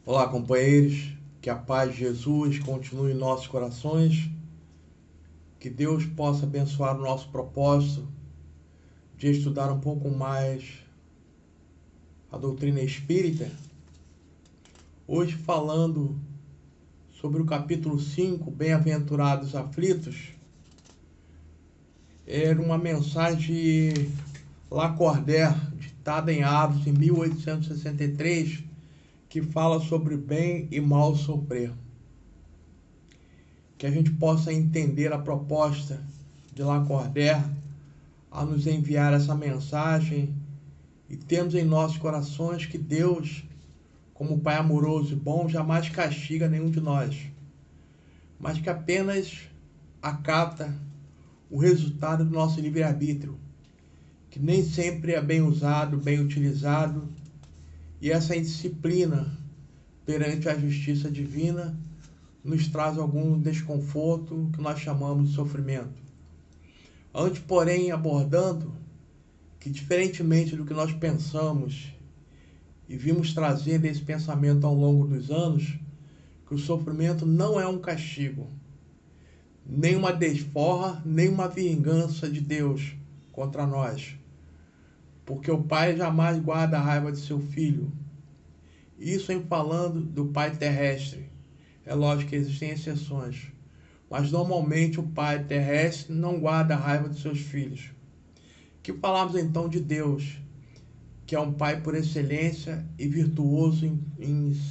Olá, companheiros, que a paz de Jesus continue em nossos corações, que Deus possa abençoar o nosso propósito de estudar um pouco mais a doutrina espírita. Hoje falando sobre o capítulo 5, Bem-aventurados aflitos, era uma mensagem de Lacordaire, ditada em Atos em 1863, que fala sobre bem e mal sofrer. Que a gente possa entender a proposta de Lacordaire a nos enviar essa mensagem e temos em nossos corações que Deus, como Pai amoroso e bom, jamais castiga nenhum de nós, mas que apenas acata o resultado do nosso livre-arbítrio, que nem sempre é bem usado, bem utilizado, e essa indisciplina perante a justiça divina nos traz algum desconforto que nós chamamos de sofrimento. Antes, porém, abordando que, diferentemente do que nós pensamos e vimos trazendo esse pensamento ao longo dos anos, que o sofrimento não é um castigo, nem uma desforra, nem uma vingança de Deus contra nós, porque o Pai jamais guarda a raiva de seu Filho. Isso em falando do Pai terrestre. É lógico que existem exceções, mas normalmente o Pai terrestre não guarda a raiva de seus filhos. Que falarmos então de Deus, que é um Pai por excelência e virtuoso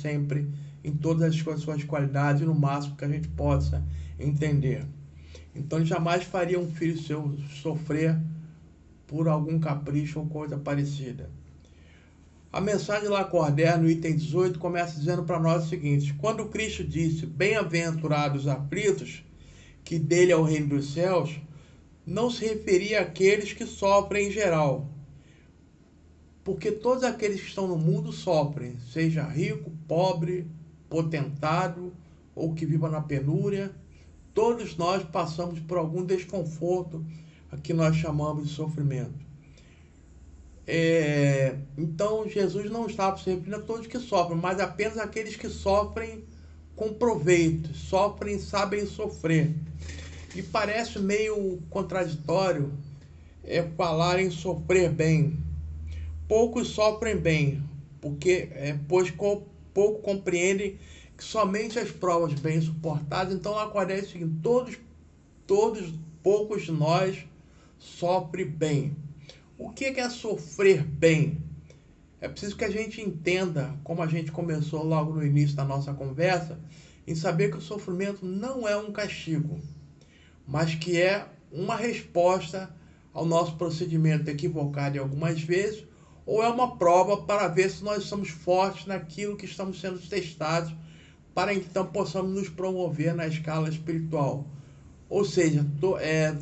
sempre, em todas as suas qualidades, no máximo que a gente possa entender. Então ele jamais faria um filho seu sofrer por algum capricho ou coisa parecida. A mensagem de Lacordaire, no item 18, começa dizendo para nós o seguinte: quando Cristo disse, bem-aventurados os aflitos, que dele é o reino dos céus, não se referia àqueles que sofrem em geral, porque todos aqueles que estão no mundo sofrem, seja rico, pobre, potentado ou que viva na penúria. Todos nós passamos por algum desconforto, a que nós chamamos de sofrimento. Então Jesus não estava se referindo a todos que sofrem, mas apenas aqueles que sofrem com proveito, sofrem, sabem sofrer. E parece meio contraditório falar em sofrer bem. Poucos sofrem bem, pois pouco compreendem que somente as provas bem suportadas. Então acontece o seguinte: poucos de nós sofrem bem. O que é sofrer bem? É preciso que a gente entenda, como a gente começou logo no início da nossa conversa, em saber que o sofrimento não é um castigo, mas que é uma resposta ao nosso procedimento equivocado algumas vezes, ou é uma prova para ver se nós somos fortes naquilo que estamos sendo testados, para então possamos nos promover na escala espiritual. Ou seja,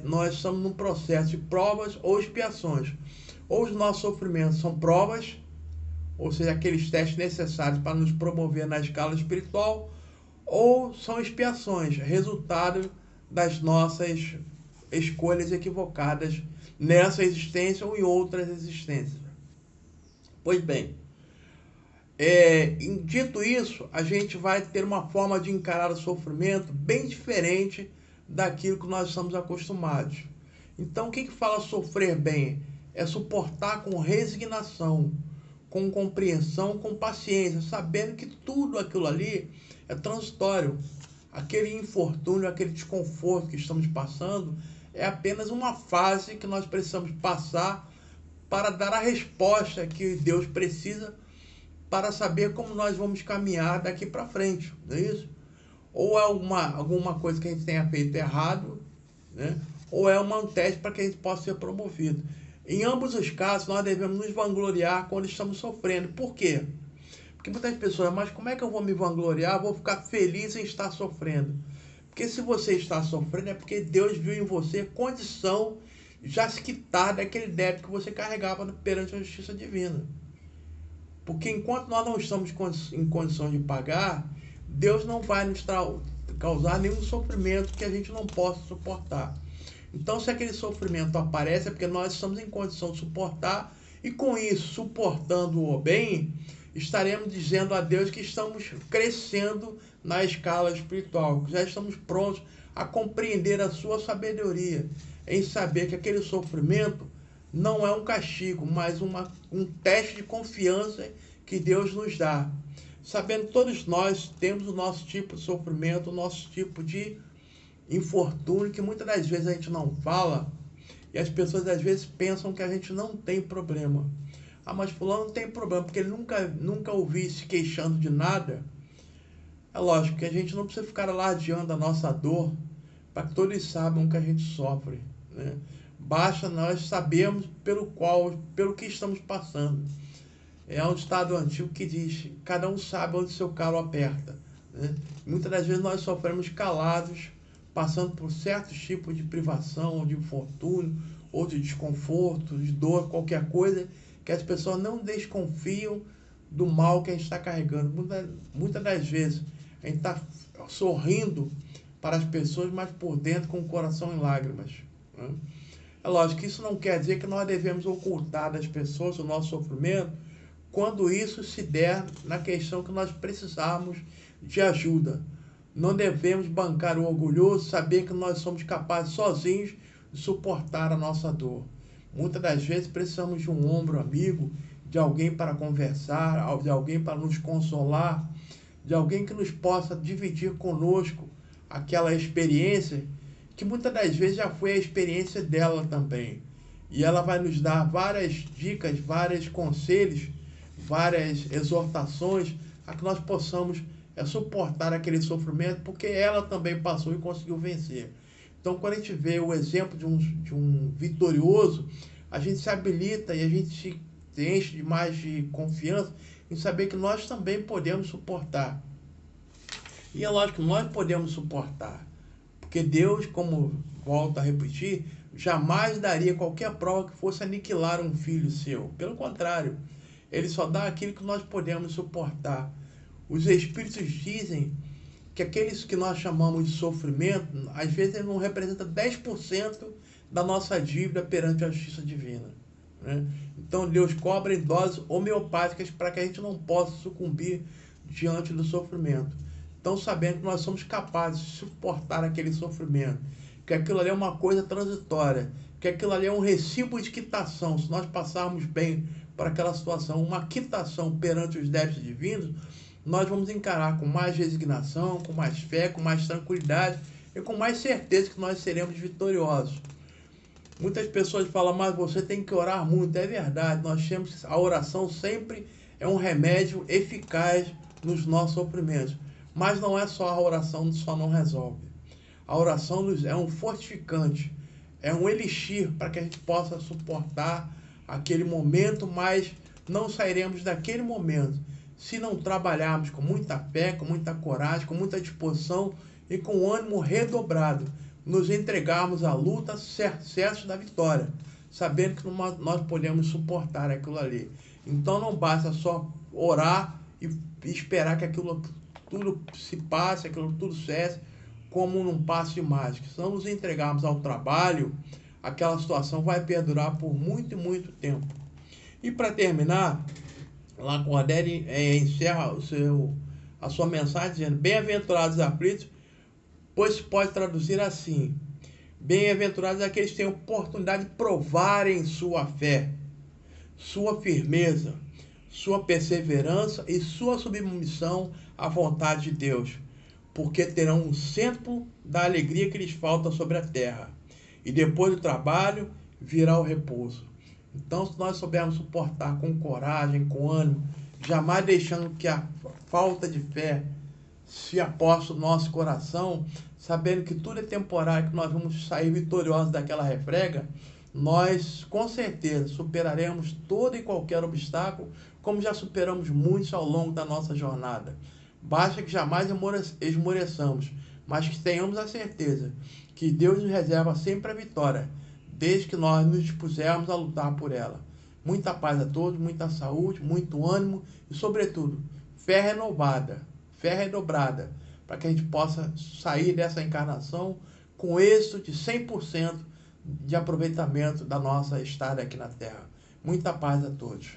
nós estamos num processo de provas ou expiações. Ou os nossos sofrimentos são provas, ou seja, aqueles testes necessários para nos promover na escala espiritual, ou são expiações, resultado das nossas escolhas equivocadas nessa existência ou em outras existências. Pois bem, dito isso, a gente vai ter uma forma de encarar o sofrimento bem diferente daquilo que nós estamos acostumados. Então, o que fala sofrer bem? É suportar com resignação, com compreensão, com paciência, sabendo que tudo aquilo ali é transitório. Aquele infortúnio, aquele desconforto que estamos passando é apenas uma fase que nós precisamos passar para dar a resposta que Deus precisa para saber como nós vamos caminhar daqui para frente, não é isso? Ou é alguma coisa que a gente tenha feito errado, né? Ou é um teste para que a gente possa ser promovido. Em ambos os casos, nós devemos nos vangloriar quando estamos sofrendo. Por quê? Porque muitas pessoas, mas como é que eu vou me vangloriar? Eu vou ficar feliz em estar sofrendo. Porque se você está sofrendo é porque Deus viu em você condição já se quitar daquele débito que você carregava perante a justiça divina. Porque enquanto nós não estamos em condição de pagar, Deus não vai nos causar nenhum sofrimento que a gente não possa suportar. Então, se aquele sofrimento aparece, é porque nós estamos em condição de suportar, e com isso, suportando-o bem, estaremos dizendo a Deus que estamos crescendo na escala espiritual, que já estamos prontos a compreender a sua sabedoria, em saber que aquele sofrimento não é um castigo, mas um teste de confiança que Deus nos dá. Sabendo que todos nós temos o nosso tipo de sofrimento, o nosso tipo de infortúnio, que muitas das vezes a gente não fala, e as pessoas às vezes pensam que a gente não tem problema. Ah, mas fulano não tem problema, porque ele nunca ouvi se queixando de nada. É lógico que a gente não precisa ficar alardeando a nossa dor, para que todos saibam que a gente sofre, né? Basta nós sabermos pelo que estamos passando. É um ditado antigo que diz: cada um sabe onde seu calo aperta, né? Muitas das vezes nós sofremos calados, passando por certos tipos de privação, de infortúnio, ou de desconforto, de dor, qualquer coisa, que as pessoas não desconfiam do mal que a gente está carregando. Muitas das vezes a gente está sorrindo para as pessoas, mas por dentro com o coração em lágrimas, né? É lógico que isso não quer dizer que nós devemos ocultar das pessoas o nosso sofrimento, quando isso se der na questão que nós precisarmos de ajuda. Não devemos bancar o orgulhoso, saber que nós somos capazes sozinhos de suportar a nossa dor. Muitas das vezes precisamos de um ombro amigo, de alguém para conversar, de alguém para nos consolar, de alguém que nos possa dividir conosco aquela experiência que muitas das vezes já foi a experiência dela também. E ela vai nos dar várias dicas, vários conselhos, várias exortações a que nós possamos suportar aquele sofrimento, porque ela também passou e conseguiu vencer. Então, quando a gente vê o exemplo de um vitorioso, a gente se habilita e a gente se enche mais de confiança em saber que nós também podemos suportar. E é lógico que nós podemos suportar, porque Deus, como volto a repetir, jamais daria qualquer prova que fosse aniquilar um filho seu. Pelo contrário, ele só dá aquilo que nós podemos suportar. Os Espíritos dizem que aqueles que nós chamamos de sofrimento, às vezes ele não representa 10% da nossa dívida perante a justiça divina, né? Então Deus cobra em doses homeopáticas para que a gente não possa sucumbir diante do sofrimento. Então, sabendo que nós somos capazes de suportar aquele sofrimento, que aquilo ali é uma coisa transitória, que aquilo ali é um recibo de quitação. Se nós passarmos bem para aquela situação, uma quitação perante os débitos divinos, nós vamos encarar com mais resignação, com mais fé, com mais tranquilidade e com mais certeza que nós seremos vitoriosos. Muitas pessoas falam, mas você tem que orar muito. É verdade, nós temos, a oração sempre é um remédio eficaz nos nossos sofrimentos. Mas não é só a oração, só não resolve. A oração é um fortificante, é um elixir para que a gente possa suportar aquele momento, mas não sairemos daquele momento se não trabalharmos com muita fé, com muita coragem, com muita disposição e com o ânimo redobrado, nos entregarmos à luta certos da vitória, sabendo que nós podemos suportar aquilo ali. Então não basta só orar e esperar que aquilo tudo se passe, aquilo tudo cesse, como num passe de mágica. Se não nos entregarmos ao trabalho, aquela situação vai perdurar por muito e muito tempo. E para terminar, Lacordaire encerra a sua mensagem dizendo: bem-aventurados os aflitos, pois se pode traduzir assim: bem-aventurados aqueles que têm oportunidade de provarem sua fé, sua firmeza, sua perseverança e sua submissão à vontade de Deus, porque terão um centro da alegria que lhes falta sobre a terra, e depois do trabalho virá o repouso. Então, se nós soubermos suportar com coragem, com ânimo, jamais deixando que a falta de fé se aposte no nosso coração, sabendo que tudo é temporário, que nós vamos sair vitoriosos daquela refrega, nós com certeza superaremos todo e qualquer obstáculo, como já superamos muitos ao longo da nossa jornada. Basta que jamais esmoreçamos, mas que tenhamos a certeza que Deus nos reserva sempre a vitória, desde que nós nos dispusermos a lutar por ela. Muita paz a todos, muita saúde, muito ânimo e, sobretudo, fé renovada, fé redobrada, para que a gente possa sair dessa encarnação com êxito de 100% de aproveitamento da nossa estada aqui na Terra. Muita paz a todos.